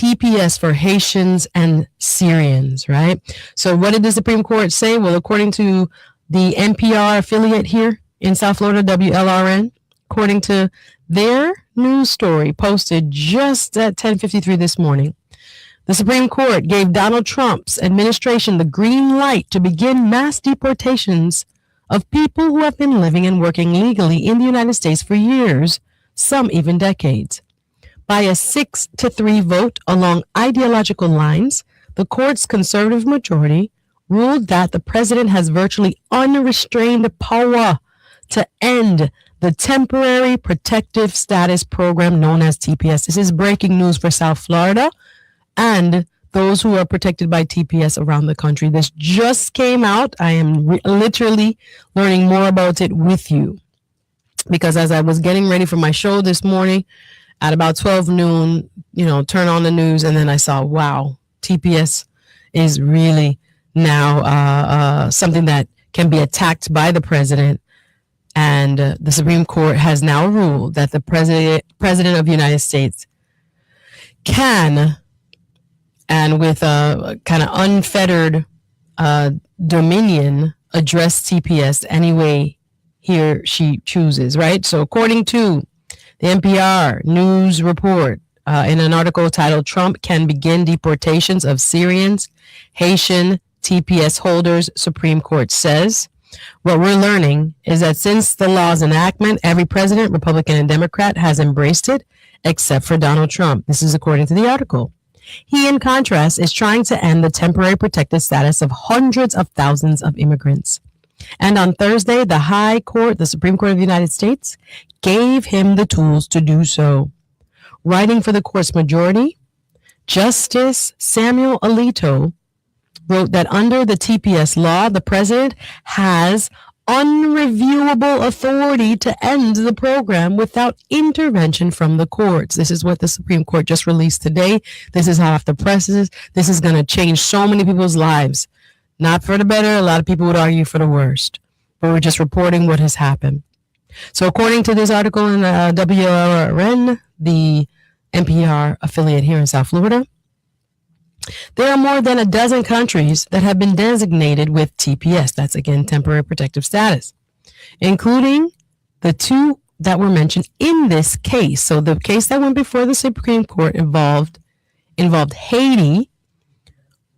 TPS for Haitians and Syrians, right? So what did the Supreme Court say? Well, according to the NPR affiliate here in South Florida, WLRN, according to their news story posted just at 10:53 this morning, the Supreme Court gave Donald Trump's administration the green light to begin mass deportations of people who have been living and working legally in the United States for years, some even decades. By a 6-3 vote along ideological lines, the court's conservative majority ruled that the president has virtually unrestrained power to end the Temporary Protective Status Program known as TPS. This is breaking news for South Florida and those who are protected by TPS around the country. This just came out. I am literally learning more about it with you because as I was getting ready for my show this morning at about 12 noon, turn on the news and then I saw, wow, TPS is really now something that can be attacked by the president. And the Supreme Court has now ruled that the president of the United States can, and with a kind of unfettered dominion, address TPS any way he or she chooses, right? So according to the NPR news report, in an article titled "Trump Can Begin Deportations of Syrians, Haitian TPS Holders," Supreme Court says, what we're learning is that since the law's enactment, every president, Republican and Democrat, has embraced it, except for Donald Trump. This is according to the article. He, in contrast, is trying to end the temporary protected status of hundreds of thousands of immigrants. And on Thursday, the High Court, the Supreme Court of the United States, gave him the tools to do so. Writing for the court's majority, Justice Samuel Alito wrote that under the TPS law, the president has unreviewable authority to end the program without intervention from the courts. This is what the Supreme Court just released today. This is hot off the presses. This is going to change so many people's lives. Not for the better. A lot of people would argue for the worst. But we're just reporting what has happened. So according to this article in WLRN, the NPR affiliate here in South Florida, there are more than a dozen countries that have been designated with TPS. That's, again, temporary protective status, including the two that were mentioned in this case. So the case that went before the Supreme Court involved Haiti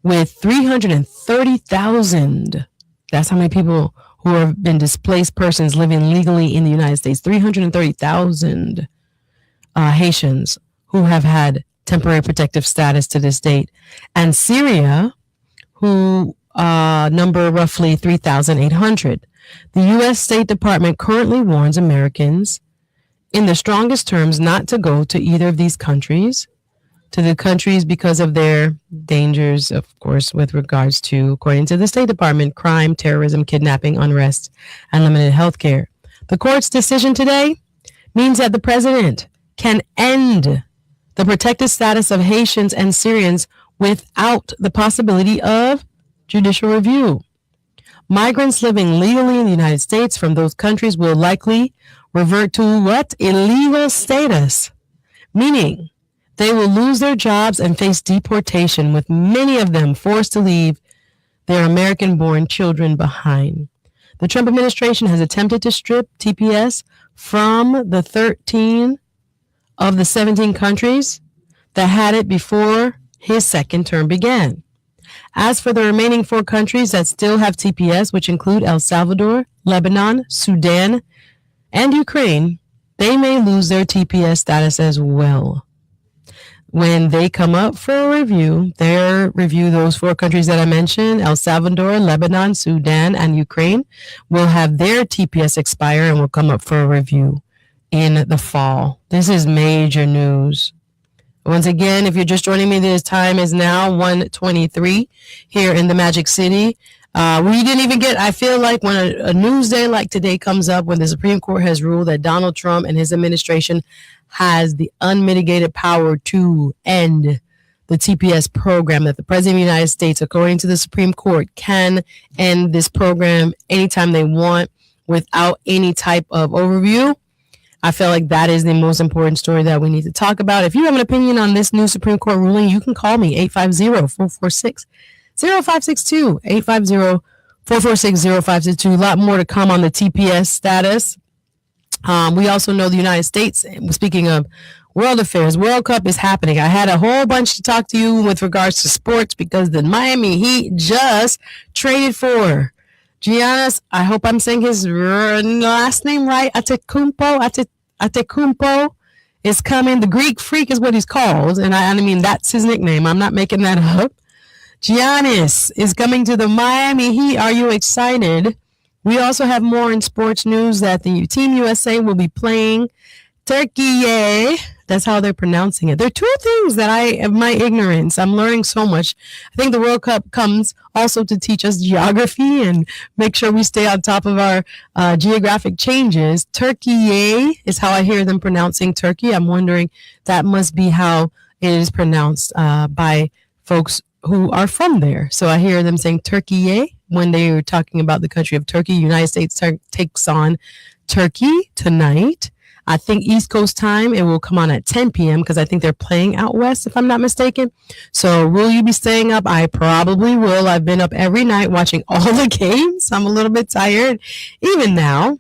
with 330,000. That's how many people who have been displaced persons living legally in the United States. 330,000 Haitians who have had temporary protective status to this date, and Syria, who number roughly 3,800. The U.S. State Department currently warns Americans in the strongest terms not to go to either of these countries, because of their dangers, of course, with regards to, according to the State Department, crime, terrorism, kidnapping, unrest, and limited health care. The court's decision today means that the president can end the protected status of Haitians and Syrians without the possibility of judicial review. Migrants living legally in the United States from those countries will likely revert to what? Illegal status, meaning they will lose their jobs and face deportation, with many of them forced to leave their American-born children behind. The Trump administration has attempted to strip TPS from the 13 of the 17 countries that had it before his second term began. As for the remaining 4 countries that still have TPS, which include El Salvador, Lebanon, Sudan, and Ukraine, they may lose their TPS status as well. When they come up for a review, those 4 countries that I mentioned, El Salvador, Lebanon, Sudan, and Ukraine, will have their TPS expire and will come up for a review in the fall. This is major news. Once again, if you're just joining me, this time is now 1:23 here in the Magic City. We didn't even get, I feel like when a news day like today comes up, when the Supreme Court has ruled that Donald Trump and his administration has the unmitigated power to end the TPS program, that the President of the United States, according to the Supreme Court, can end this program anytime they want without any type of overview. I feel like that is the most important story that we need to talk about. If you have an opinion on this new Supreme Court ruling, you can call me 850-446-0562, 850-446-0562. A lot more to come on the TPS status. We also know the United States, speaking of world affairs, World Cup is happening. I had a whole bunch to talk to you with regards to sports because the Miami Heat just traded for Giannis. I hope I'm saying his last name right. Antetokounmpo is coming. The Greek Freak is what he's called. And I mean, that's his nickname. I'm not making that up. Giannis is coming to the Miami Heat. Are you excited? We also have more in sports news that the Team USA will be playing Turkey. That's how they're pronouncing it. There are two things that of my ignorance, I'm learning so much. I think the World Cup comes also to teach us geography and make sure we stay on top of our geographic changes. Turkey is how I hear them pronouncing Turkey. I'm wondering that must be how it is pronounced by folks who are from there. So I hear them saying Turkey when they were talking about the country of Turkey. United States takes on Turkey tonight. I think East Coast time, it will come on at 10 p.m. because I think they're playing out west, if I'm not mistaken. So will you be staying up? I probably will. I've been up every night watching all the games. I'm a little bit tired even now,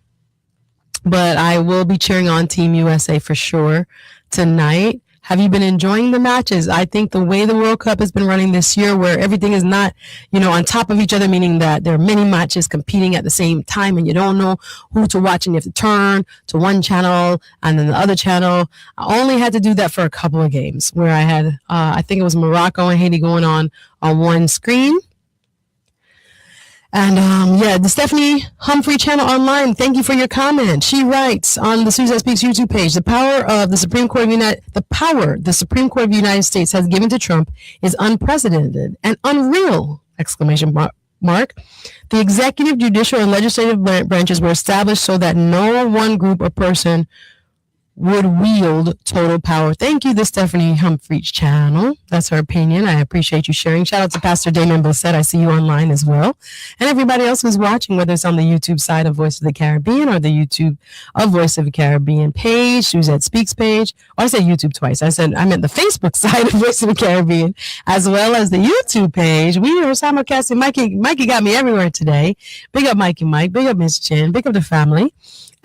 but I will be cheering on Team USA for sure tonight. Have you been enjoying the matches? I think the way the World Cup has been running this year, where everything is not, on top of each other, meaning that there are many matches competing at the same time and you don't know who to watch and you have to turn to one channel and then the other channel. I only had to do that for a couple of games where I had, I think it was Morocco and Haiti going on one screen. And the Stephanie Humphrey channel online. Thank you for your comment. She writes on the Suzette Speaks YouTube page: the power the Supreme Court of the United States has given to Trump is unprecedented and unreal! Exclamation mark. The executive, judicial, and legislative branches were established so that no one group or person would wield total power. Thank you, the Stephanie Humphreys channel. That's her opinion. I appreciate you sharing. Shout out to Pastor Damon Blissett. I see you online as well. And everybody else who's watching, whether it's on the YouTube side of Voice of the Caribbean or the YouTube of Voice of the Caribbean page, Suzette Speaks page. Or I said YouTube twice. I meant the Facebook side of Voice of the Caribbean, as well as the YouTube page. We are simulcasting. Mikey got me everywhere today. Big up Mikey Mike. Big up Miss Chin. Big up the family.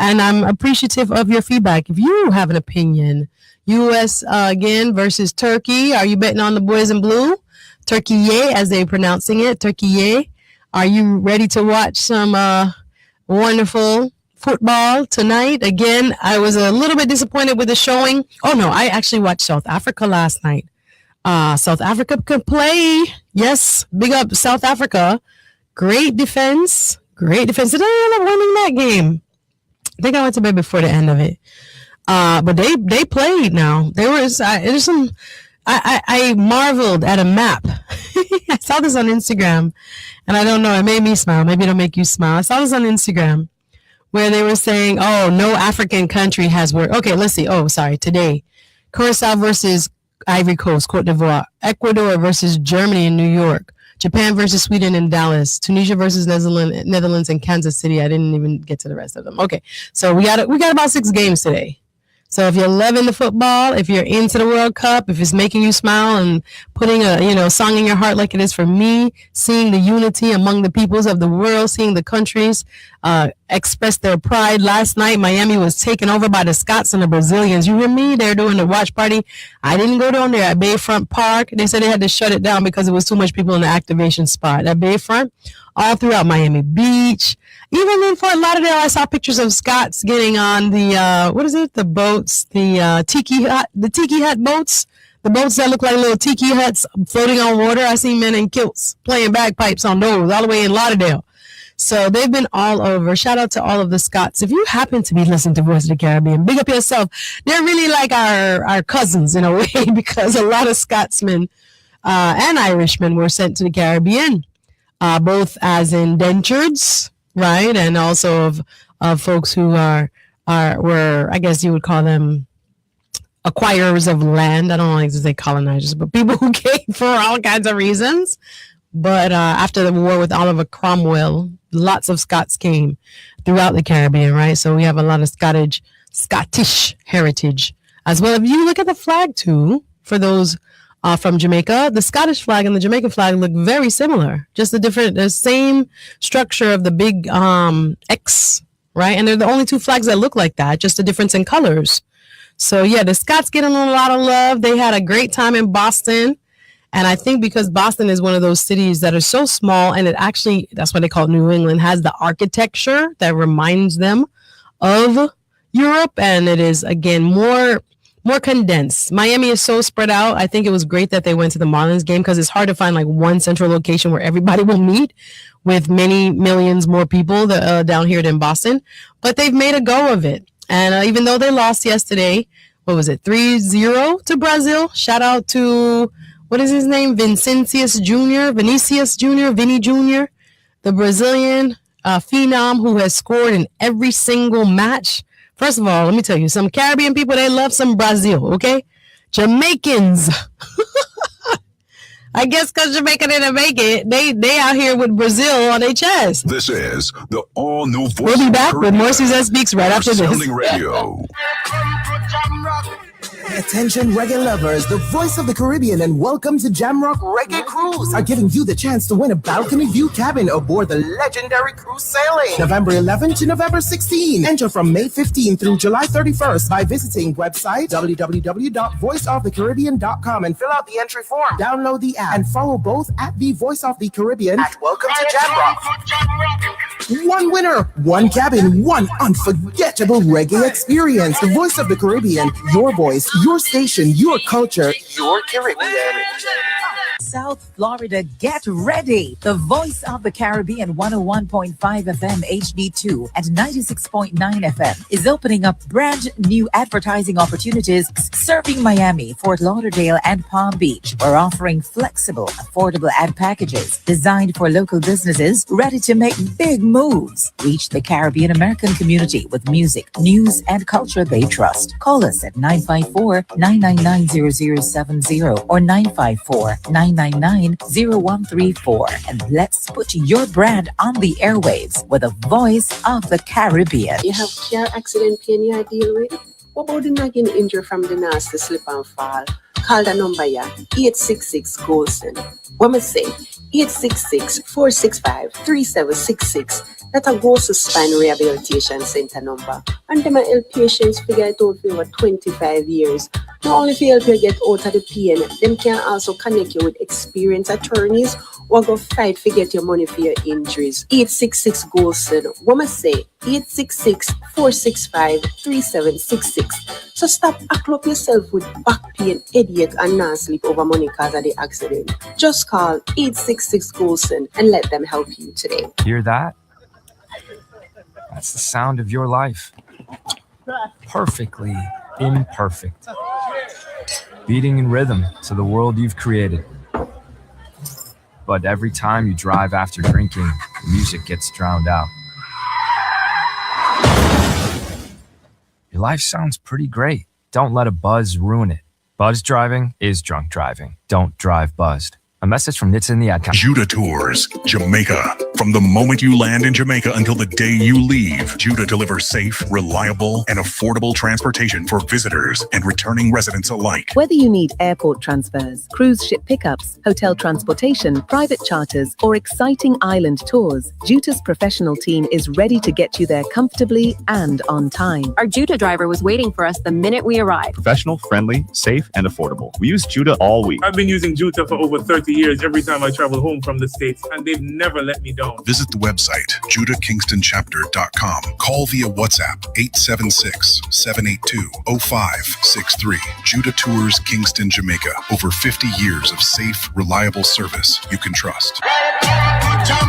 And I'm appreciative of your feedback. If you have an opinion, U.S. Again versus Turkey, are you betting on the boys in blue? Turkey, as they're pronouncing it. Turkey. Are you ready to watch some wonderful football tonight? Again, I was a little bit disappointed with the showing. Oh, no, I actually watched South Africa last night. South Africa could play. Yes, big up South Africa. Great defense. Did I end up winning that game? I think I went to bed before the end of it. But they played now. I marveled at a map. I saw this on Instagram and I don't know, it made me smile. Maybe it'll make you smile. I saw this on Instagram where they were saying, no African country has worked. Okay, let's see. Today. Curacao versus Ivory Coast, Cote d'Ivoire. Ecuador versus Germany in New York. Japan versus Sweden in Dallas, Tunisia versus Netherlands in Kansas City. I didn't even get to the rest of them. Okay, so we got about 6 games today. So if you're loving the football, if you're into the World Cup, if it's making you smile and putting a song in your heart like it is for me, seeing the unity among the peoples of the world, seeing the countries express their pride. Last night, Miami was taken over by the Scots and the Brazilians. You hear me? They're doing the watch party. I didn't go down there at Bayfront Park. They said they had to shut it down because it was too much people in the activation spot. At Bayfront, all throughout Miami Beach. Even in Fort Lauderdale, I saw pictures of Scots getting on the, the boats, the tiki hut boats, the boats that look like little tiki huts floating on water. I see men in kilts playing bagpipes on those all the way in Lauderdale. So they've been all over. Shout out to all of the Scots. If you happen to be listening to Voice of the Caribbean, big up yourself. They're really like our cousins in a way because a lot of Scotsmen and Irishmen were sent to the Caribbean, both as indentures, right, and also of folks who were, I guess you would call them acquirers of land. I don't like to say colonizers, but people who came for all kinds of reasons. But after the war with Oliver Cromwell, lots of Scots came throughout the Caribbean, right? So we have a lot of Scottish Scottish heritage as well. If you look at the flag too, for those from Jamaica, the Scottish flag and the Jamaican flag look very similar. Just the same structure of the big X, right? And they're the only two flags that look like that, just a difference in colors. So yeah, the Scots getting a lot of love. They had a great time in Boston. And I think because Boston is one of those cities that are so small, and it actually, that's why they call it New England, has the architecture that reminds them of Europe. And it is, again, more condensed. Miami is so spread out. I think it was great that they went to the Marlins game because it's hard to find like one central location where everybody will meet with many millions more people down here than Boston. But they've made a go of it. And even though they lost yesterday, what was it, 3-0 to Brazil? Shout out to, what is his name? Vinicius Jr., Vinny Jr., the Brazilian phenom who has scored in every single match. First of all, let me tell you, some Caribbean people, they love some Brazil, okay? Jamaicans. I guess because Jamaica didn't make it, they out here with Brazil on their chest. This is the all-new Voice. We'll be back with more Suzette Speaks right after this. Radio. Attention reggae lovers, the Voice of the Caribbean and welcome to Jamrock Reggae Cruise are giving you the chance to win a balcony view cabin aboard the legendary cruise sailing November 11 to November 16. Enter from May 15 through July 31st by visiting website www.voiceofthecaribbean.com and fill out the entry form. Download the app and follow both at the Voice of the Caribbean at Welcome to Jamrock. One winner, one cabin, one unforgettable reggae experience. The Voice of the Caribbean, your voice, your station, your culture, your Caribbean. South Florida, get ready. The Voice of the Caribbean 101.5 FM HD2 and 96.9 FM is opening up brand new advertising opportunities serving Miami, Fort Lauderdale, and Palm Beach. We're offering flexible, affordable ad packages designed for local businesses ready to make big moves. Reach the Caribbean American community with music, news, and culture they trust. Call us at 954-999-0070 or 954-999-0134 and let's put your brand on the airwaves with the Voice of the Caribbean. You have car accident pain you deal with? What about the nagging injury from the nasty slip and fall? Call the number here, 866-GOLSON. When I say 866-465-3766, that's a Golson Spine Rehabilitation Center number. And them help patients figure it out for over 25 years. Not only to help you get out of the pain, them can also connect you with experienced attorneys or go fight to get your money for your injuries. 866-GOLSON. When I say 866-465-3766. So stop acting up yourself with back pain, headache, and not sleep over money because of the accident. Just call 866-GOLSON and let them help you today. Hear that? That's the sound of your life. Perfectly imperfect. Beating in rhythm to the world you've created. But every time you drive after drinking, the music gets drowned out. Your life sounds pretty great. Don't let a buzz ruin it. Buzz driving is drunk driving. Don't drive buzzed. A message from Nits in the Ad Council. Judah Tours, Jamaica. From the moment you land in Jamaica until the day you leave, Judah delivers safe, reliable, and affordable transportation for visitors and returning residents alike. Whether you need airport transfers, cruise ship pickups, hotel transportation, private charters, or exciting island tours, Judah's professional team is ready to get you there comfortably and on time. Our Judah driver was waiting for us the minute we arrived. Professional, friendly, safe, and affordable. We use Judah all week. I've been using Judah for over 30 years every time I travel home from the States, and they've never let me down. Visit the website, judahkingstonchapter.com. Call via WhatsApp, 876-782-0563. Judah Tours Kingston, Jamaica. Over 50 years of safe, reliable service you can trust.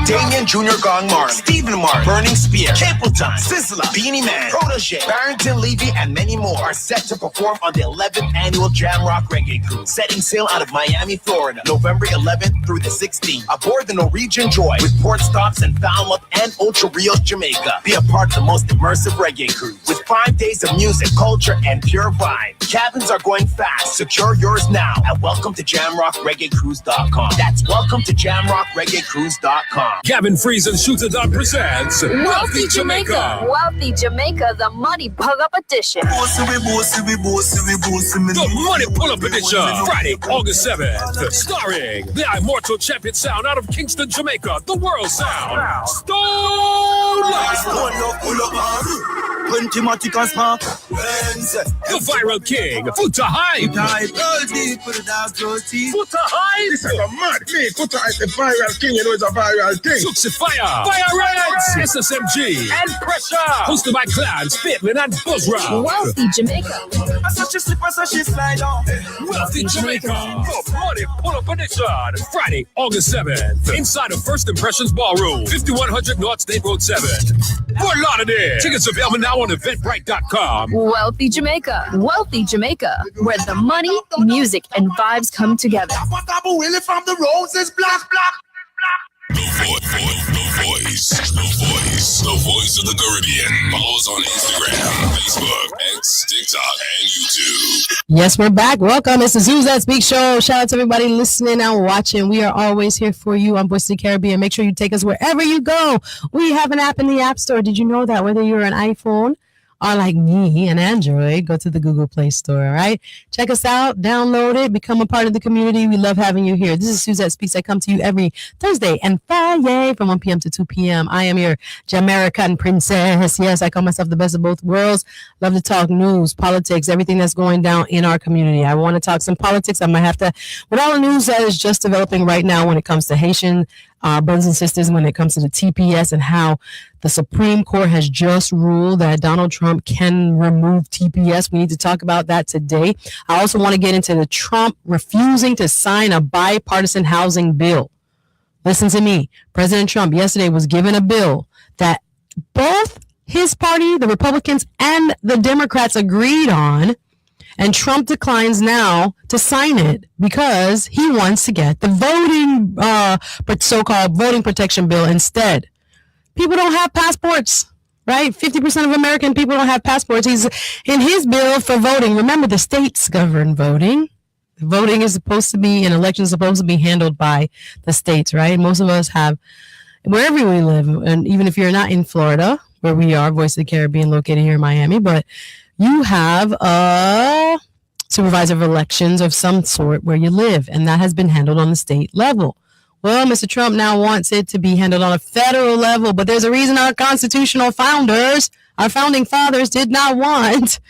Damien Jr. Gong Marley, Stephen Martin, Burning Spear, Capleton, Sizzla, Beanie Man, Protege, Barrington Levy, and many more are set to perform on the 11th annual Jamrock Reggae Cruise, setting sail out of Miami, Florida, November 11th through the 16th, aboard the Norwegian Joy with port stops in Falmouth and Ocho Rios, Jamaica. Be a part of the most immersive reggae cruise with 5 days of music, culture, and pure vibe. Cabins are going fast. Secure yours now at welcometojamrockreggaecruise.com. That's welcometojamrockreggaecruise.com. JaMaicaProject.com. Gavin Freeze and Shooter Dog presents Wealthy Jamaica. Wealthy Jamaica, the Money Pug Up Edition. The Money Pull Up Edition. Friday, August 7th. Starring the immortal champion sound out of Kingston, Jamaica. The World Sound. Stone Light. The Viral King. Futa Hype. Futa Hype. This is a mad thing. Futa Hype, the viral king. You know it's a viral thing. Suxi Fire. Fire Reds. SSMG. And Pressure. Hosted by Clans, Pitman, and Buzzrock. Wealthy Jamaica. Wealthy Jamaica. The Money Pull Up Edition. Friday, August 7th. Inside of First Impressions Ballroom. 5100 North State Road 7. Fort Lauderdale. Tickets available now on Eventbrite.com. Wealthy Jamaica. Wealthy Jamaica, where the money, music, and vibes come together. From the roses, black. The voice of the Caribbean. Follow us on Instagram, Facebook, X, TikTok, and YouTube. Yes, we're back. Welcome. It's the Zoos That Speak show. Shout out to everybody listening and watching. We are always here for you on Voice of the Caribbean. Make sure you take us wherever you go. We have an app in the App Store. Did you know that? Whether you're an iPhone or like me, an Android, go to the Google Play Store, all right? Check us out, download it, become a part of the community. We love having you here. This is Suzette Speaks. I come to you every Thursday and Friday from 1 p.m. to 2 p.m. I am your Jamaican princess. Yes, I call myself the best of both worlds. Love to talk news, politics, everything that's going down in our community. I want to talk some politics. I might have to, with all the news that is just developing right now when it comes to Haitian brothers and sisters, when it comes to the TPS and how the Supreme Court has just ruled that Donald Trump can remove TPS. We need to talk about that today. I also want to get into the Trump refusing to sign a bipartisan housing bill. Listen to me. President Trump yesterday was given a bill that both his party, the Republicans, and the Democrats agreed on. And Trump declines now to sign it because he wants to get the voting, so-called voting protection bill instead. People don't have passports, right? 50% of American people don't have passports. He's in his bill for voting. Remember, the states govern voting. Voting is supposed to be, an election is supposed to be handled by the states, right? Most of us have, wherever we live, and even if you're not in Florida, where we are, Voice of the Caribbean, located here in Miami, but you have a supervisor of elections of some sort where you live, and that has been handled on the state level. Well, Mr. Trump now wants it to be handled on a federal level, but there's a reason our constitutional founders, our founding fathers, did not want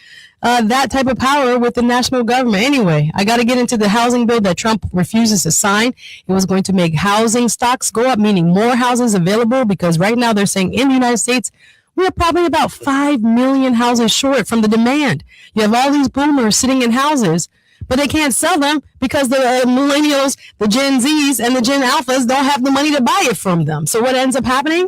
that type of power with the national government. Anyway, I got to get into the housing bill that Trump refuses to sign. It was going to make housing stocks go up, meaning more houses available, because right now they're saying in the United States, we're probably about 5 million houses short from the demand. You have all these boomers sitting in houses, but they can't sell them because the millennials, the Gen Zs, and the Gen Alphas don't have the money to buy it from them. So what ends up happening?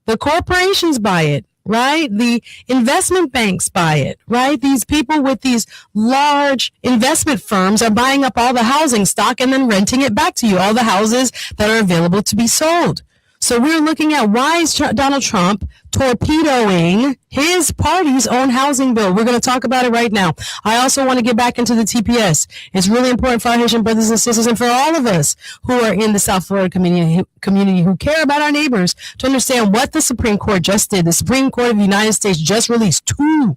The corporations buy it, right? The investment banks buy it, right? These people with these large investment firms are buying up all the housing stock and then renting it back to you, all the houses that are available to be sold. So we're looking at why is Donald Trump torpedoing his party's own housing bill. We're going to talk about it right now. I also want to get back into the TPS. It's really important for our Haitian brothers and sisters and for all of us who are in the South Florida community who care about our neighbors to understand what the Supreme Court just did. The Supreme Court of the United States just released two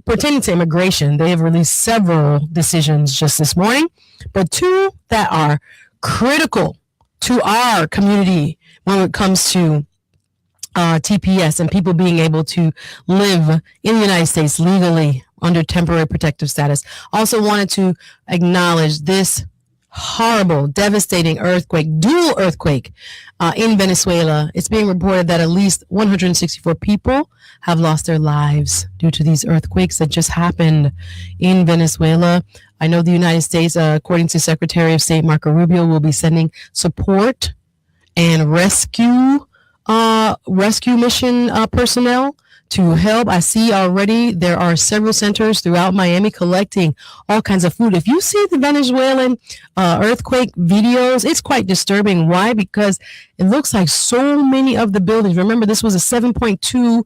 pertaining to immigration. They have released several decisions just this morning, but two that are critical to our community when it comes to TPS and people being able to live in the United States legally under temporary protective status. Also wanted to acknowledge this horrible, devastating earthquake, dual earthquake in Venezuela. It's being reported that at least 164 people have lost their lives due to these earthquakes that just happened in Venezuela. I know the United States, according to Secretary of State Marco Rubio, will be sending support and rescue mission personnel to help. I see already there are several centers throughout Miami collecting all kinds of food. If you see the Venezuelan earthquake videos, it's quite disturbing. Why? Because it looks like so many of the buildings. Remember, this was a 7.2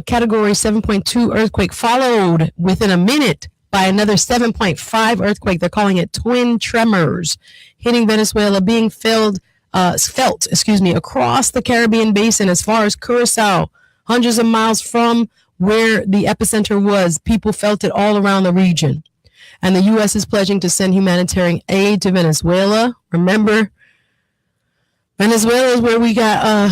category 7.2 earthquake, followed within a minute by another 7.5 earthquake. They're calling it twin tremors hitting Venezuela, being felt across the Caribbean basin as far as Curacao, hundreds of miles from where the epicenter was. People felt it all around the region. And the U.S. is pledging to send humanitarian aid to Venezuela. Remember, Venezuela is where we got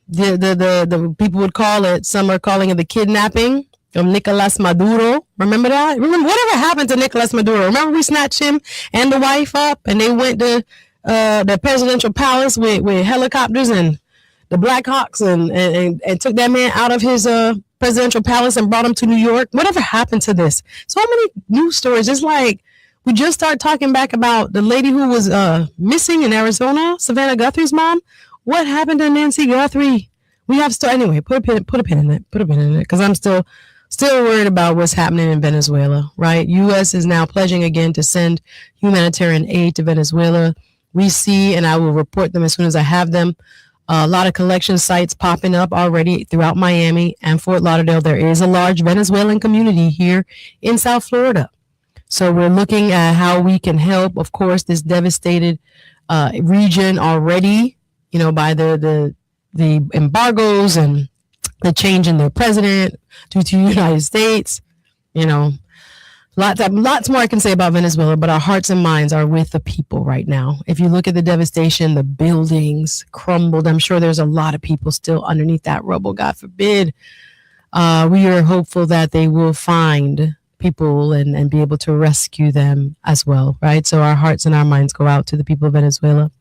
the people would call it. Some are calling it the kidnapping of Nicolas Maduro. Remember that? Remember whatever happened to Nicolas Maduro? Remember we snatched him and the wife up, and they went to the presidential palace with helicopters and the Black Hawks and took that man out of his presidential palace and brought him to New York. Whatever happened to this? So many news stories. It's like we just started talking back about the lady who was missing in Arizona, Savannah Guthrie's mom. What happened to Nancy Guthrie? We have anyway. Put a pin in it. Because I'm still worried about what's happening in Venezuela. Right? U.S. is now pledging again to send humanitarian aid to Venezuela. We see, and I will report them as soon as I have them, a lot of collection sites popping up already throughout Miami and Fort Lauderdale. There is a large Venezuelan community here in South Florida. So we're looking at how we can help, of course, this devastated region already, by the embargoes and the change in their president due to the United States. Lots more I can say about Venezuela, but our hearts and minds are with the people right now. If you look at the devastation, the buildings crumbled. I'm sure there's a lot of people still underneath that rubble, God forbid. We are hopeful that they will find people and be able to rescue them as well, right? So our hearts and our minds go out to the people of Venezuela.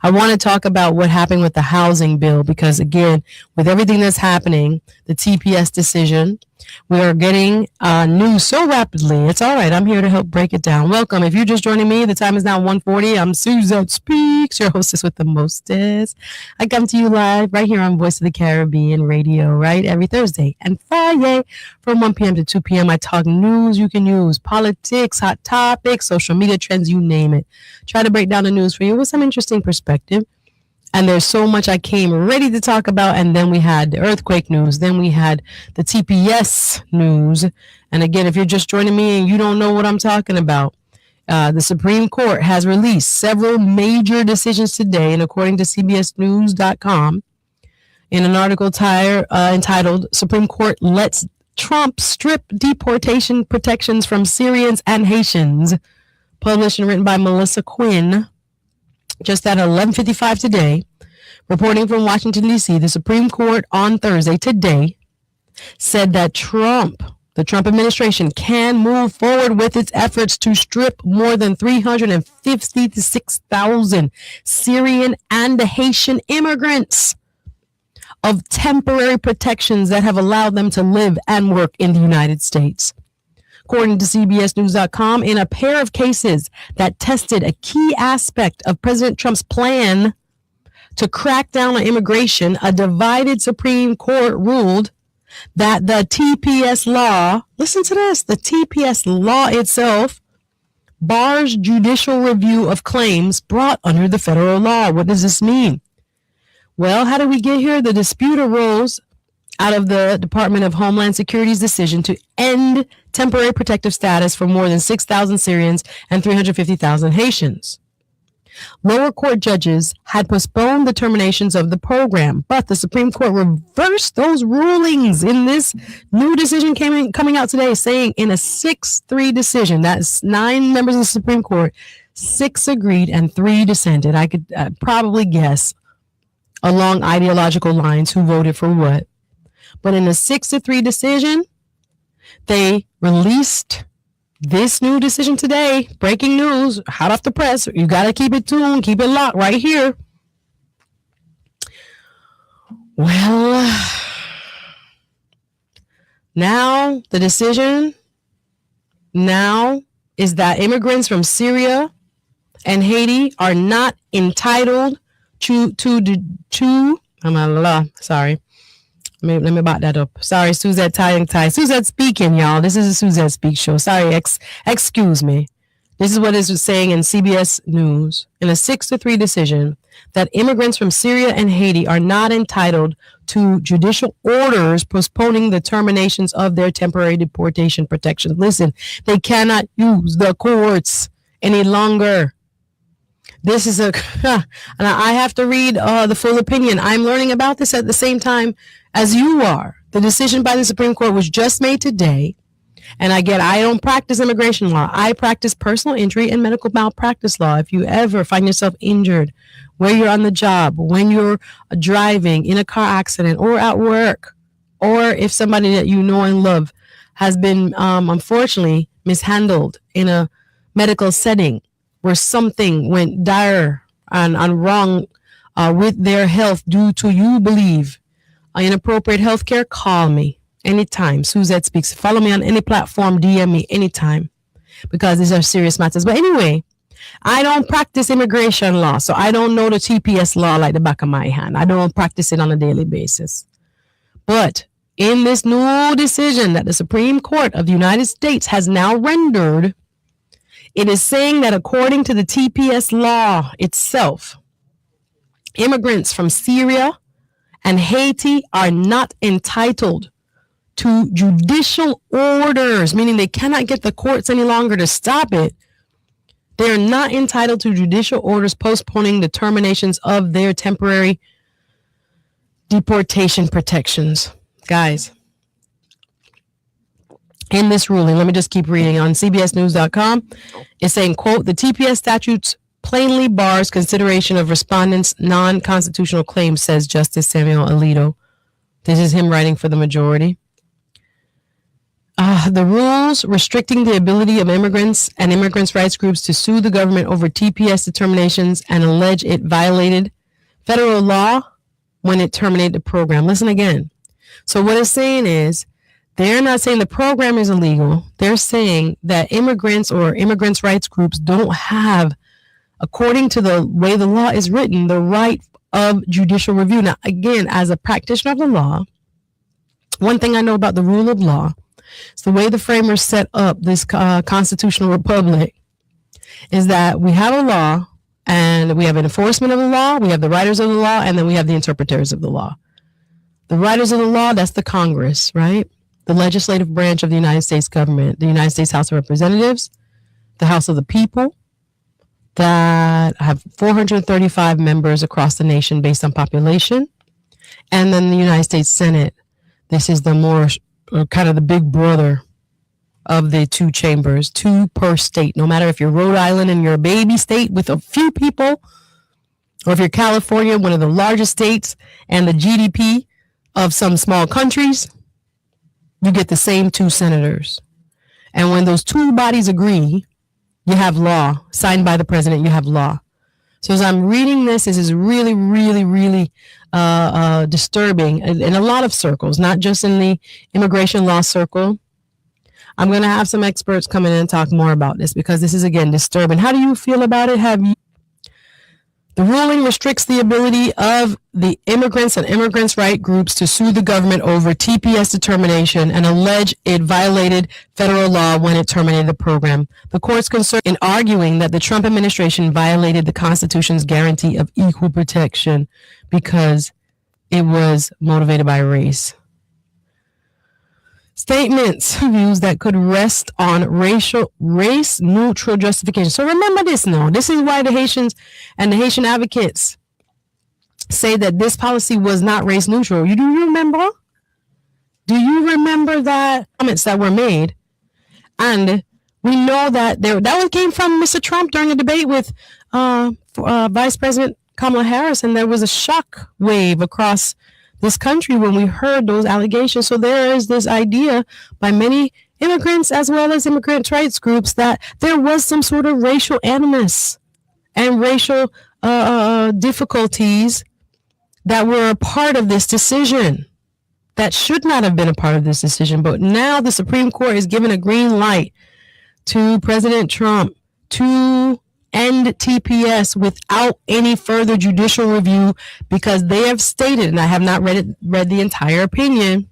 I want to talk about what happened with the housing bill, because again, with everything that's happening, the TPS decision, we are getting news so rapidly. It's all right. I'm here to help break it down. Welcome. If you're just joining me, the time is now 1:40. I'm Suzette Speaks, your hostess with the mostest. I come to you live right here on Voice of the Caribbean Radio, right? Every Thursday and Friday from 1 p.m. to 2 p.m. I talk news you can use, politics, hot topics, social media trends, you name it. Try to break down the news for you with some interesting perspective. And there's so much I came ready to talk about. And then we had the earthquake news. Then we had the TPS news. And again, if you're just joining me and you don't know what I'm talking about, the Supreme Court has released several major decisions today. And according to CBSNews.com, in an article entitled Supreme Court Lets Trump Strip Deportation Protections from Syrians and Haitians, published and written by Melissa Quinn, just at 11:55 today, reporting from Washington, D.C., the Supreme Court on Thursday today said that the Trump administration can move forward with its efforts to strip more than 356,000 Syrian and Haitian immigrants of temporary protections that have allowed them to live and work in the United States. According to CBSNews.com, in a pair of cases that tested a key aspect of President Trump's plan to crack down on immigration, a divided Supreme Court ruled that the TPS law, listen to this, the TPS law itself bars judicial review of claims brought under the federal law. What does this mean? Well, how did we get here? The dispute arose out of the Department of Homeland Security's decision to end temporary protective status for more than 6,000 Syrians and 350,000 Haitians. Lower court judges had postponed the terminations of the program, but the Supreme Court reversed those rulings in this new decision coming out today, saying in a 6-3 decision, that's 9 members of the Supreme Court, 6 agreed and 3 dissented. I could probably guess along ideological lines who voted for what. But in a 6-3 decision, they released this new decision today. Breaking news, hot off the press. You got to keep it tuned, keep it locked right here. Well, now the decision now is that immigrants from Syria and Haiti are not entitled to sorry. Let me back that up. Sorry, Suzette tying tie. Suzette speaking, y'all. This is a Suzette Speak show. Sorry, excuse me. This is what it was saying in CBS News in a 6-3 decision that immigrants from Syria and Haiti are not entitled to judicial orders postponing the terminations of their temporary deportation protections. Listen, they cannot use the courts any longer. This is and I have to read the full opinion. I'm learning about this at the same time as you are. The decision by the Supreme Court was just made today. And I don't practice immigration law. I practice personal injury and medical malpractice law. If you ever find yourself injured where you're on the job, when you're driving in a car accident or at work, or if somebody that you know and love has been unfortunately mishandled in a medical setting where something went dire and wrong with their health due to, you believe, inappropriate health care, call me anytime. Suzette Speaks. Follow me on any platform, DM me anytime, because these are serious matters. But anyway, I don't practice immigration law, so I don't know the TPS law like the back of my hand. I don't practice it on a daily basis. But in this new decision that the Supreme Court of the United States has now rendered, it is saying that according to the TPS law itself, immigrants from Syria and Haiti are not entitled to judicial orders, meaning they cannot get the courts any longer to stop it. They are not entitled to judicial orders postponing the terminations of their temporary deportation protections. Guys, in this ruling, let me just keep reading on CBSnews.com. It's saying, quote, the TPS statutes plainly bars consideration of respondents' non-constitutional claims, says Justice Samuel Alito. This is him writing for the majority. The rules restricting the ability of immigrants and immigrants' rights groups to sue the government over TPS determinations and allege it violated federal law when it terminated the program. Listen again. So what it's saying is, they're not saying the program is illegal. They're saying that immigrants or immigrants' rights groups don't have, according to the way the law is written, the right of judicial review. Now, again, as a practitioner of the law, one thing I know about the rule of law is the way the framers set up this constitutional republic is that we have a law and we have an enforcement of the law, we have the writers of the law, and then we have the interpreters of the law. The writers of the law, that's the Congress, right? The legislative branch of the United States government, the United States House of Representatives, the House of the People, that have 435 members across the nation based on population. And then the United States Senate. This is the more kind of the big brother of the two chambers, 2 per state. No matter if you're Rhode Island and you're a baby state with a few people, or if you're California, one of the largest states and the GDP of some small countries, you get the same 2 senators. And when those 2 bodies agree, you have law signed by the president. You have law. So as I'm reading this is really, really, really disturbing in a lot of circles, not just in the immigration law circle. I'm going to have some experts come in and talk more about this because this is, again, disturbing. How do you feel about it? The ruling restricts the ability of the immigrants and immigrants' right groups to sue the government over TPS determination and allege it violated federal law when it terminated the program. The court's concerned in arguing that the Trump administration violated the Constitution's guarantee of equal protection because it was motivated by race. Statements, views that could rest on race-neutral justification. So remember this now. This is why the Haitians and the Haitian advocates say that this policy was not race-neutral. Do you remember? Do you remember that comments that were made? And we know that that came from Mr. Trump during a debate with Vice President Kamala Harris, and there was a shock wave across this country when we heard those allegations. So there is this idea by many immigrants as well as immigrant rights groups that there was some sort of racial animus and racial difficulties that were a part of this decision that should not have been a part of this decision. But now the Supreme Court has given a green light to President Trump to end TPS without any further judicial review because they have stated, and I have not read the entire opinion.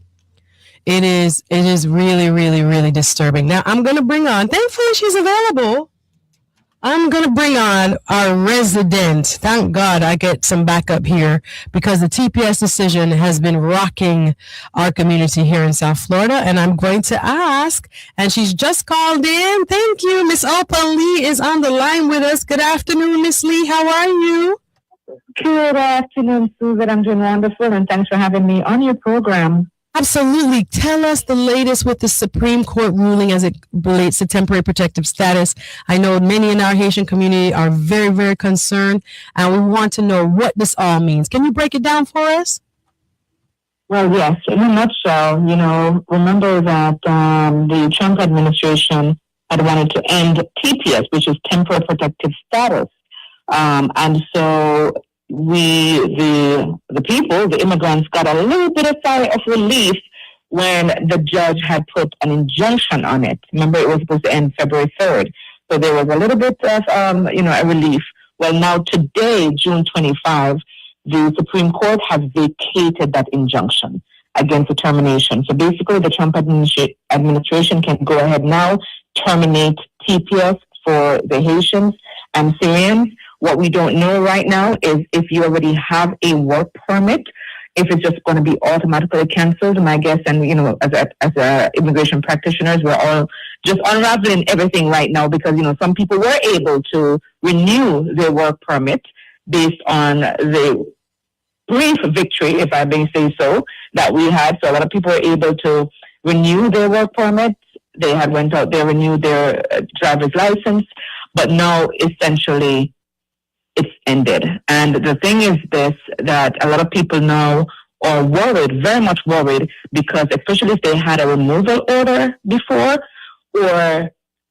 It is really, really, really disturbing. Now I'm going to bring on, thankfully she's available. I'm going to bring on our resident. Thank God I get some backup here because the TPS decision has been rocking our community here in South Florida. And I'm going to ask, and she's just called in. Thank you. Miss Opal Lee is on the line with us. Good afternoon, Miss Lee. How are you? Good afternoon, Susan. I'm doing wonderful, and thanks for having me on your program. Absolutely. Tell us the latest with the Supreme Court ruling as it relates to temporary protective status. I know many in our Haitian community are very, very concerned, and we want to know what this all means. Can you break it down for us? Well, yes. In a nutshell, remember that the Trump administration had wanted to end TPS, which is temporary protective status. And so the people, the immigrants, got a little bit of sigh of relief when the judge had put an injunction on it. Remember, it was supposed to end February 3rd. So there was a little bit of, a relief. Well, now today, June 25, the Supreme Court has vacated that injunction against the termination. So basically, the Trump administration can go ahead now, terminate TPS for the Haitians and Syrians. What we don't know right now is if you already have a work permit, if it's just going to be automatically canceled. My guess, and as immigration practitioners, we're all just unraveling everything right now because some people were able to renew their work permit based on the brief victory, if I may say so, that we had. So a lot of people were able to renew their work permits. They had went out there, renewed their driver's license, but now essentially it's ended. And the thing is this, that a lot of people now are worried, very much worried, because especially if they had a removal order before, or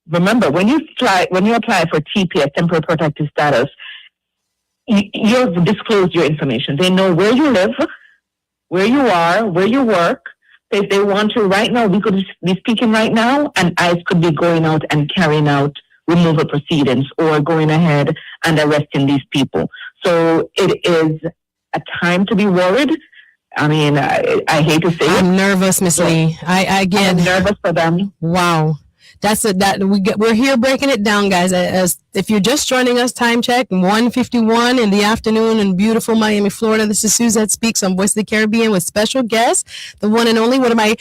remember, when you apply for TPS, temporary protective status, you've disclosed your information. They know where you live, where you are, where you work. If they want to right now, we could be speaking right now, and ICE could be going out and carrying out removal proceedings or going ahead and arresting these people. So it is a time to be worried. I mean, I hate to say it. I'm nervous, Miss Lee. I'm nervous for them. Wow. We're here breaking it down, guys. As if you're just joining us, time check 1:51 in the afternoon in beautiful Miami, Florida. This is Suzette Speaks on Voice of the Caribbean with special guest, the one and only one of my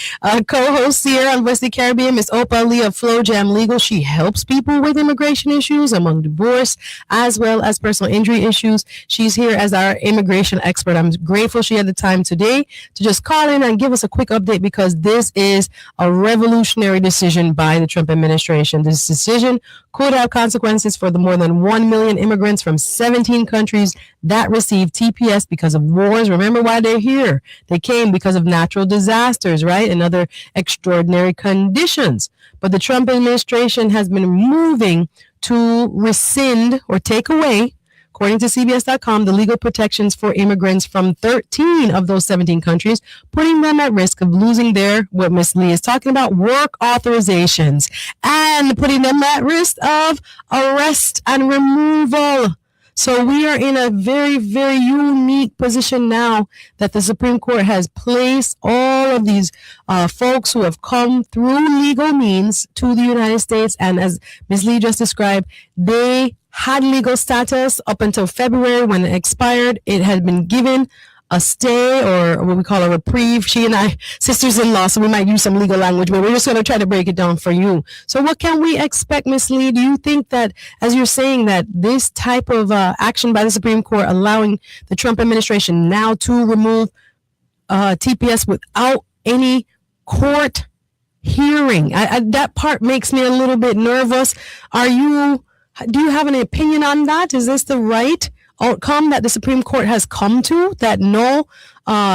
co-hosts here on Voice of the Caribbean, Miss Opal Lee of Flow Jam Legal. She helps people with immigration issues, among divorce as well as personal injury issues. She's here as our immigration expert. I'm grateful she had the time today to just call in and give us a quick update because this is a revolutionary decision by the Trump administration. This decision could have consequences for the more than 1 million immigrants from 17 countries that received TPS because of wars. Remember why they're here. They came because of natural disasters, right? And other extraordinary conditions. But the Trump administration has been moving to rescind or take away, according to CBS.com, the legal protections for immigrants from 13 of those 17 countries, putting them at risk of losing their, what Ms. Lee is talking about, work authorizations, and putting them at risk of arrest and removal. So we are in a very, very unique position now that the Supreme Court has placed all of these folks who have come through legal means to the United States. And as Ms. Lee just described, they had legal status up until February when it expired. It had been given a stay or what we call a reprieve. She and I, sisters-in-law, so we might use some legal language, but we're just going to try to break it down for you. So what can we expect, Ms. Lee? Do you think that, as you're saying, that this type of action by the Supreme Court allowing the Trump administration now to remove TPS without any court hearing, that part makes me a little bit nervous. Do you have an opinion on that? Is this the right outcome that the Supreme Court has come to, that no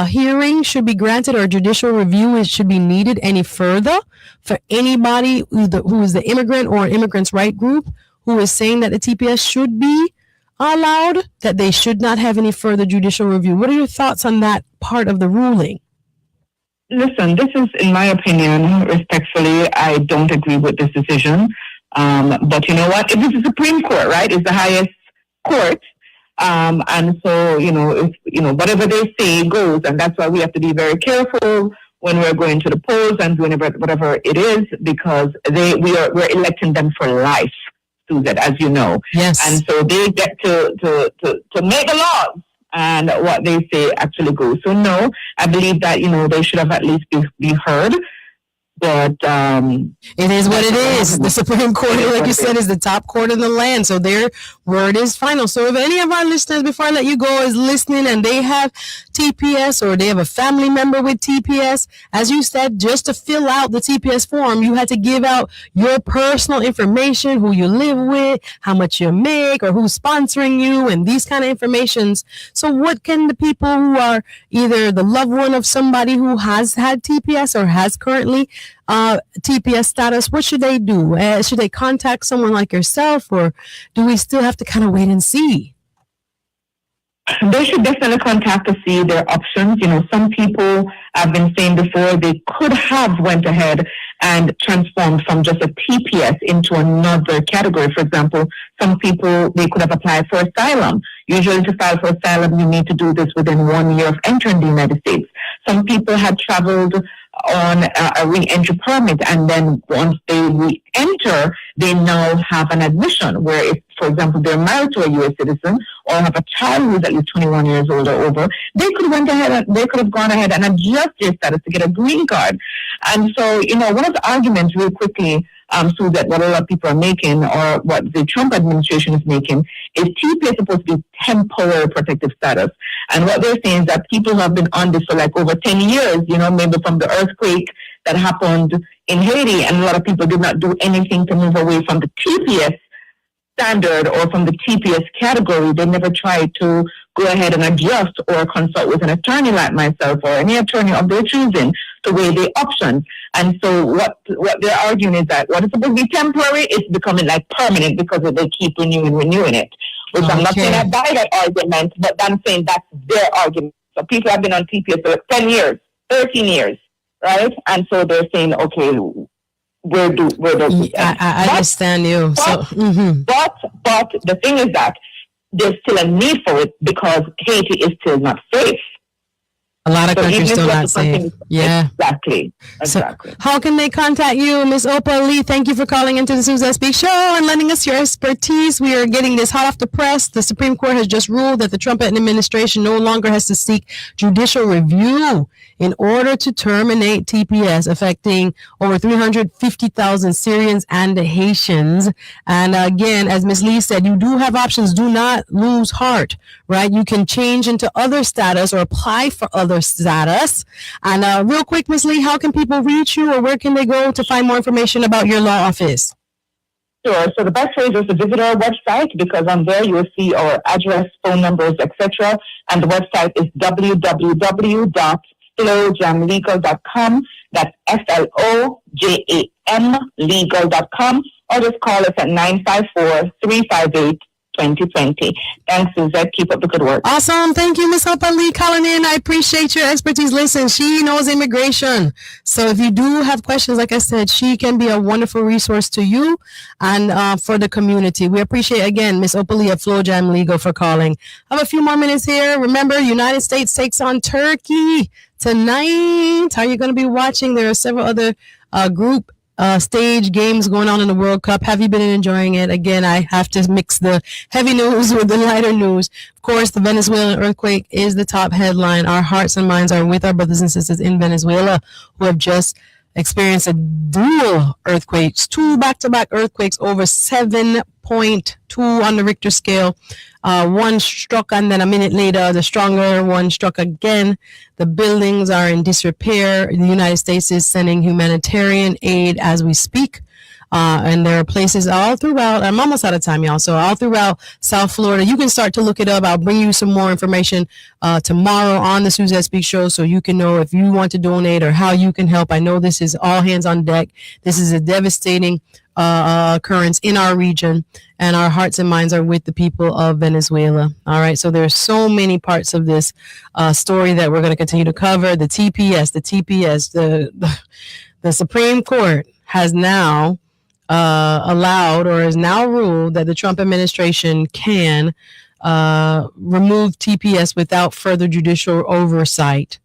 hearing should be granted or judicial review should be needed any further for anybody who is the immigrant or immigrants' right group who is saying that the TPS should be allowed, that they should not have any further judicial review? What are your thoughts on that part of the ruling? Listen, this is, in my opinion, respectfully, I don't agree with this decision. But you know what? It is the Supreme Court, right? It's the highest court. And so, if, whatever they say goes. And that's why we have to be very careful when we're going to the polls and whatever it is, because we're electing them for life. Suzette, as you know. Yes. And so they get to make the laws, and what they say actually goes. So no, I believe that, they should have at least be heard. But it is what it is. The Supreme Court, like you said, is the top court in the land. So their word is final. So if any of our listeners, before I let you go, is listening and they have TPS or they have a family member with TPS, as you said, just to fill out the TPS form, you had to give out your personal information, who you live with, how much you make, or who's sponsoring you, and these kind of informations. So what can the people who are either the loved one of somebody who has had TPS or has currently TPS status, what should they do? Should they contact someone like yourself, or do we still have to kind of wait and see? They should definitely contact to see their options. Some people have been saying before they could have went ahead and transformed from just a TPS into another category. For example, some people, they could have applied for asylum. Usually to file for asylum, you need to do this within 1 year of entering the United States. Some people had traveled on a re-entry permit, and then once they re-enter, they now have an admission where if, for example, they're married to a U.S. citizen or have a child who's at least 21 years old or over, they could have gone ahead and adjust their status to get a green card. And so, one of the arguments real quickly, so that what a lot of people are making, or what the Trump administration is making, is TPS is supposed to be temporary protective status. And what they're saying is that people who have been on this for like over 10 years, maybe from the earthquake that happened in Haiti, and a lot of people did not do anything to move away from the TPS standard or from the TPS category. They never tried to go ahead and adjust or consult with an attorney like myself or any attorney of their choosing to weigh their options. And so what they're arguing is that what is supposed to be temporary is becoming like permanent because they keep renewing it. Which I'm not saying I buy that argument, but I'm saying that's their argument. So people have been on TPS for like 10 years, 13 years, right? And so they're saying, okay, where do I understand you. But the thing is that there's still a need for it because Haiti is still not safe. A lot of countries still not safe. Yeah. Exactly. So how can they contact you, Miss Opal Lee? Thank you for calling into the Suzette Speak Show and lending us your expertise. We are getting this hot off the press. The Supreme Court has just ruled that the Trump administration no longer has to seek judicial review in order to terminate TPS, affecting over 350,000 Syrians and Haitians. And again, as Ms. Lee said, you do have options. Do not lose heart, right? You can change into other status or apply for other status. And real quick, Ms. Lee, how can people reach you, or where can they go to find more information about your law office? Sure. So the best way is just to visit our website, because on there you will see our address, phone numbers, etc. And the website is www.flowjamlegal.com. That's FLOJAM legal.com. Or just call us at 954-358-2020. Thanks, Suzette. Keep up the good work. Awesome. Thank you, Ms. Opal Lee, calling in. I appreciate your expertise. Listen, she knows immigration. So if you do have questions, like I said, she can be a wonderful resource to you and for the community. We appreciate, again, Ms. Opal Lee of FlowJam Legal for calling. I have a few more minutes here. Remember, United States takes on Turkey tonight. How are you going to be watching? There are several other group stage games going on in the World Cup. Have you been enjoying it? Again, I have to mix the heavy news with the lighter news. Of course, the Venezuelan earthquake is the top headline. Our hearts and minds are with our brothers and sisters in Venezuela who have just experienced a dual earthquakes, 2 back-to-back earthquakes over 7.2 on the Richter scale. One struck, and then a minute later, the stronger one struck again. The buildings are in disrepair. The United States is sending humanitarian aid as we speak. And there are places all throughout, I'm almost out of time, y'all, so all throughout South Florida. You can start to look it up. I'll bring you some more information tomorrow on the Suzette Speak Show so you can know if you want to donate or how you can help. I know this is all hands on deck. This is a devastating occurrence in our region, and our hearts and minds are with the people of Venezuela. All right, so there's so many parts of this story that we're going to continue to cover. The TPS, the Supreme Court has now allowed, or has now ruled, that the Trump administration can remove TPS without further judicial oversight.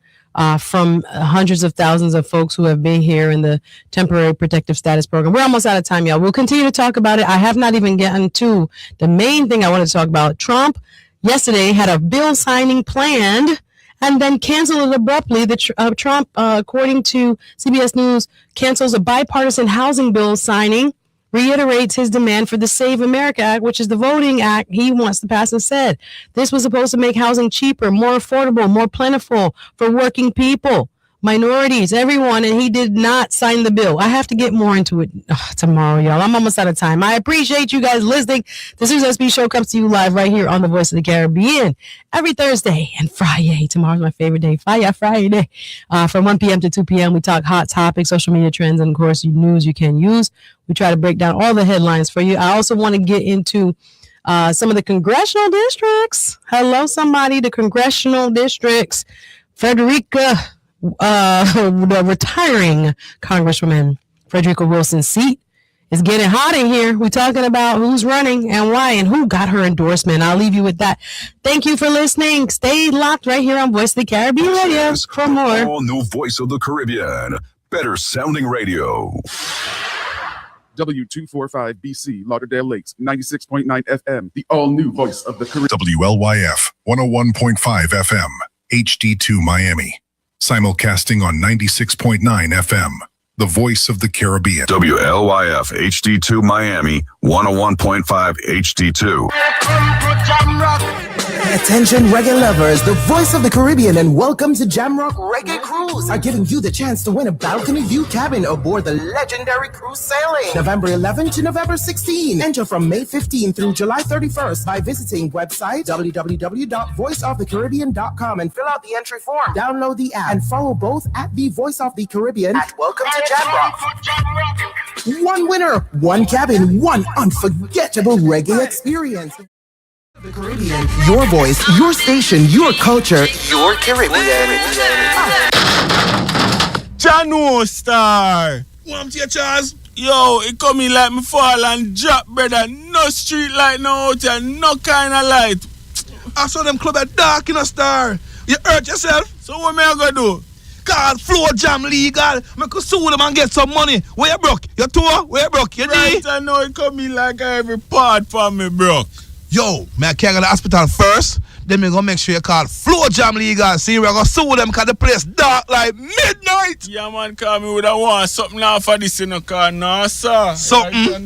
from hundreds of thousands of folks who have been here in the temporary protective status program. We're almost out of time, y'all. We'll continue to talk about it. I have not even gotten to the main thing I wanted to talk about. Trump yesterday had a bill signing planned and then canceled it abruptly. Trump, according to CBS News, cancels a bipartisan housing bill signing, reiterates his demand for the Save America Act, which is the voting act he wants to pass, and said this was supposed to make housing cheaper, more affordable, more plentiful for working people, minorities, everyone, and he did not sign the bill. I have to get more into it tomorrow, y'all. I'm almost out of time. I appreciate you guys listening. The Suze SB Show comes to you live right here on the Voice of the Caribbean every Thursday and Friday. Tomorrow's my favorite day, Fire Friday. From 1 p.m. to 2 p.m., we talk hot topics, social media trends, and, of course, news you can use. We try to break down all the headlines for you. I also want to get into some of the congressional districts. Hello, somebody. The congressional districts. Frederica, the retiring Congresswoman Frederica Wilson's seat is getting hot in here. We're talking about who's running and why and who got her endorsement. I'll leave you with that. Thank you for listening. Stay locked right here on Voice of the Caribbean Radio for more. All new Voice of the Caribbean. Better sounding radio. W245BC, Lauderdale Lakes, 96.9 FM, the all-new Voice of the Caribbean. WLYF, 101.5 FM, HD2 Miami. Simulcasting on 96.9 FM, the Voice of the Caribbean. WLYF, HD2 Miami, 101.5 HD2. Attention reggae lovers, the Voice of the Caribbean and welcome to Jamrock Reggae Cruise are giving you the chance to win a balcony view cabin aboard the legendary cruise sailing November 11 to November 16. Enter from May 15 through July 31st by visiting website www.voiceofthecaribbean.com and fill out the entry form. Download the app and follow both at the Voice of the Caribbean at Welcome to Jamrock. One winner, one cabin, one unforgettable reggae experience. The Caribbean, your voice, your station, your culture, your Caribbean. Jano Star. Want your Charles? Yo, it come in like me fall and drop, brother. No street light, no out here, no kind of light. I saw them club at dark in a Star. You hurt yourself? So what me I gonna do? Call Flow Jam Legal. I could sue them and get some money. Where you broke? Your tour? Where you broke? Your knee? I know it come in like every part for me, bro. Yo, me I can't go to the hospital first. Then me gonna make sure you call Flow Jam Legal. See, we're gonna sue them because the place dark like midnight. Yeah, man, call me with a want something now for this in the car, no, sir. Something?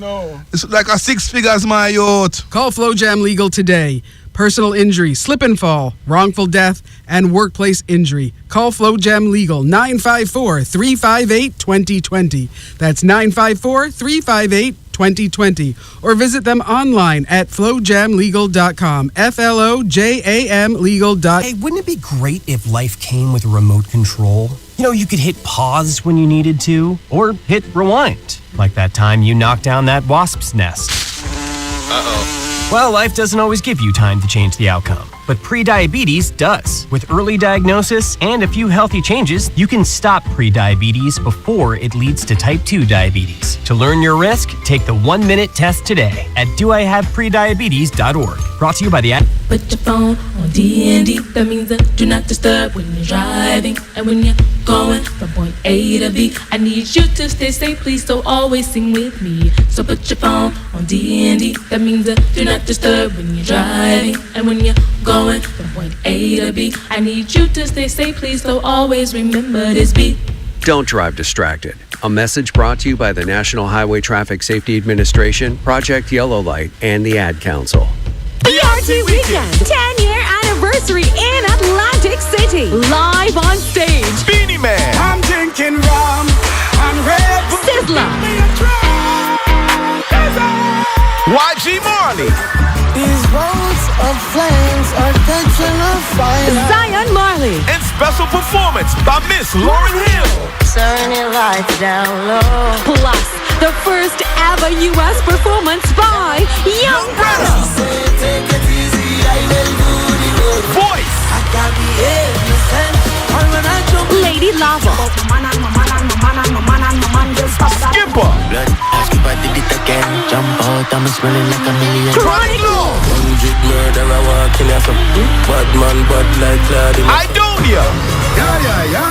It's like a 6 figures, my youth. Call Flow Jam Legal today. Personal injury, slip and fall, wrongful death, and workplace injury. Call Flow Jam Legal, 954-358-2020. That's 954-358-2020. Or visit them online at flowjamlegal.com. FLOJAM legal.com. Hey, wouldn't it be great if life came with a remote control? You know, you could hit pause when you needed to, or hit rewind, like that time you knocked down that wasp's nest. Uh-oh. Well, life doesn't always give you time to change the outcome, but prediabetes does. With early diagnosis and a few healthy changes, you can stop prediabetes before it leads to type 2 diabetes. To learn your risk, take the 1-minute test today at doihaveprediabetes.org. Brought to you by the ad. Put your phone on D&D. That means do not disturb when you're driving. And when you're going from point A to B, I need you to stay safe, please, so always sing with me. So put your phone on D&D. That means do not disturb when you're driving. And when you're going from point A to B, I need you to stay safe, please, so always remember this beat. Don't drive distracted. A message brought to you by the National Highway Traffic Safety Administration, Project Yellow Light, and the Ad Council. BRT Weekend, 10-year anniversary in Atlantic City. Live on stage. Beanie Man. I'm drinking rum and Red Bull. Sizzla. YG Marley. These roads of flames are catching on fire. Zion Marley. And special performance by Miss Lauryn Hill. Turn your lights down low. Plus, the first ever U.S. performance by Young Brother. Take it easy, I will do the road. Voice. I can't be innocent. Lady Lava. Skipper. Blood, ask if I did it again. Jump out, I'm smelling like a million. Chronicle. 100 murder, I want to kill you. Bad man, bad like Claudia. Idonia. Yeah.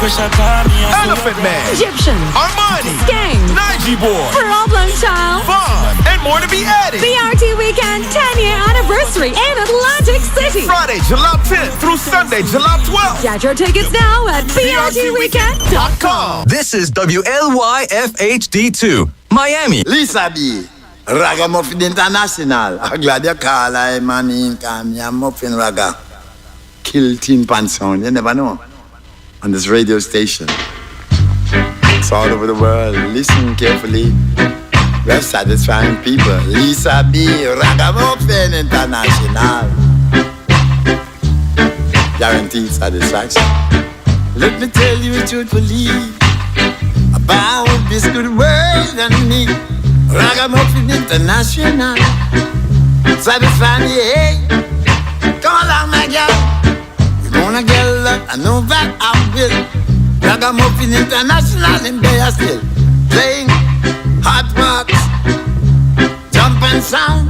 Elephant Man, Egyptian, Armani, Gang, Nige Boy, Problem Child, Vaughn, and more to be added. BRT Weekend 10-year anniversary in Atlantic City. Friday, July 10th through Sunday, July 12th. Get your tickets now at brtweekend.com. This is WLYFHD2, Miami. Lisa B, Ragamuffin International. I'm glad you call I man in Kamiya Muffin Raga. Kill Tin Pan sound, you never know. On this radio station. It's all over the world. Listen carefully. We have satisfying people. Lisa B, Ragamuffin International. Guaranteed satisfaction. Let me tell you truthfully about this good world and me. Ragamuffin International. Satisfying the hey. Come along, my girl. You're gonna get love. I know that I will. Ragamuffin International in Bay still playing hot rocks, jump and sound.